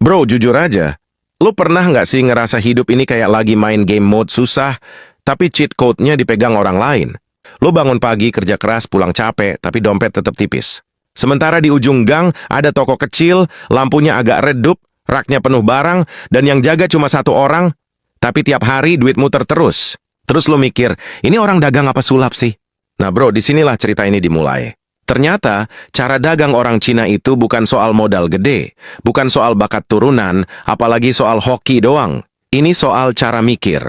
Bro, jujur aja, lo pernah nggak sih ngerasa hidup ini kayak lagi main game mode susah, tapi cheat code-nya dipegang orang lain? Lo bangun pagi, kerja keras, pulang capek, tapi dompet tetap tipis. Sementara di ujung gang ada toko kecil, lampunya agak redup, raknya penuh barang, dan yang jaga cuma satu orang, tapi tiap hari duit muter terus. Terus lo mikir, ini orang dagang apa sulap sih? Nah bro, disinilah cerita ini dimulai. Ternyata, cara dagang orang Cina itu bukan soal modal gede, bukan soal bakat turunan, apalagi soal hoki doang. Ini soal cara mikir.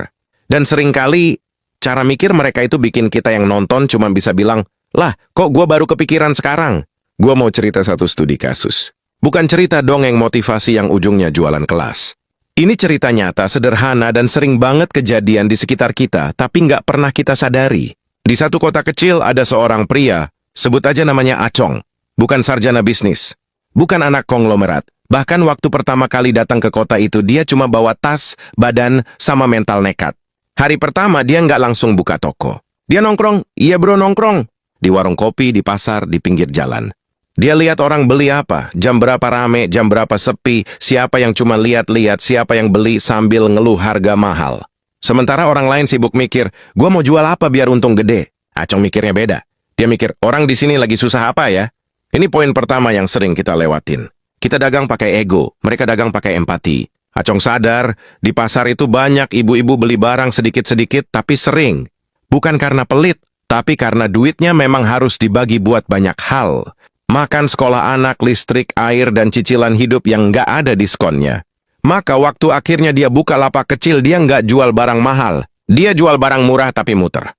Dan seringkali, cara mikir mereka itu bikin kita yang nonton cuma bisa bilang, lah, kok gua baru kepikiran sekarang? Gua mau cerita satu studi kasus. Bukan cerita dongeng motivasi yang ujungnya jualan kelas. Ini cerita nyata, sederhana, dan sering banget kejadian di sekitar kita, tapi nggak pernah kita sadari. Di satu kota kecil ada seorang pria, sebut aja namanya Acong. Bukan sarjana bisnis. Bukan anak konglomerat. Bahkan waktu pertama kali datang ke kota itu, dia cuma bawa tas, badan, sama mental nekat. Hari pertama dia nggak langsung buka toko. Dia nongkrong, iya bro nongkrong. Di warung kopi, di pasar, di pinggir jalan. Dia lihat orang beli apa, jam berapa rame, jam berapa sepi, siapa yang cuma lihat-lihat, siapa yang beli sambil ngeluh harga mahal. Sementara orang lain sibuk mikir, gua mau jual apa biar untung gede. Acong mikirnya beda. Dia mikir, orang di sini lagi susah apa ya? Ini poin pertama yang sering kita lewatin. Kita dagang pakai ego, mereka dagang pakai empati. Acong sadar, di pasar itu banyak ibu-ibu beli barang sedikit-sedikit, tapi sering. Bukan karena pelit, tapi karena duitnya memang harus dibagi buat banyak hal. Makan sekolah anak, listrik, air, dan cicilan hidup yang nggak ada diskonnya. Maka waktu akhirnya dia buka lapak kecil, dia nggak jual barang mahal. Dia jual barang murah tapi muter.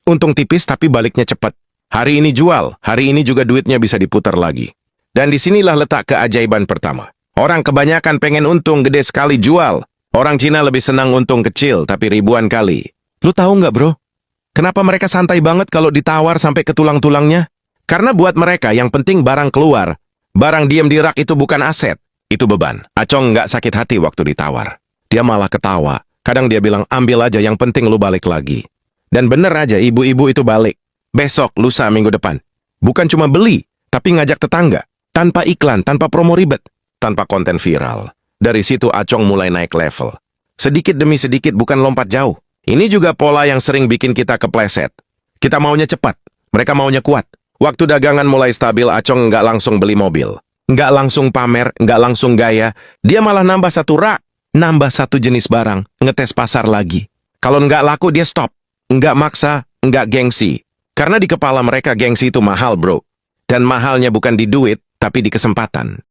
Untung tipis tapi baliknya cepat. Hari ini jual, hari ini juga duitnya bisa diputar lagi. Dan disinilah letak keajaiban pertama. Orang kebanyakan pengen untung gede sekali jual. Orang Cina lebih senang untung kecil tapi ribuan kali. Lu tahu nggak bro? Kenapa mereka santai banget kalau ditawar sampai ke tulang-tulangnya? Karena buat mereka yang penting barang keluar. Barang diem di rak itu bukan aset, itu beban. Acong nggak sakit hati waktu ditawar. Dia malah ketawa. Kadang dia bilang, ambil aja yang penting lu balik lagi. Dan bener aja ibu-ibu itu balik. Besok, lusa, minggu depan. Bukan cuma beli, tapi ngajak tetangga. Tanpa iklan, tanpa promo ribet. Tanpa konten viral. Dari situ Acong mulai naik level. Sedikit demi sedikit, bukan lompat jauh. Ini juga pola yang sering bikin kita kepleset. Kita maunya cepat, mereka maunya kuat. Waktu dagangan mulai stabil, Acong nggak langsung beli mobil. Nggak langsung pamer, nggak langsung gaya. Dia malah nambah satu rak, nambah satu jenis barang, ngetes pasar lagi. Kalau nggak laku, dia stop. Nggak maksa, nggak gengsi. Karena di kepala mereka gengsi itu mahal, bro. Dan mahalnya bukan di duit, tapi di kesempatan.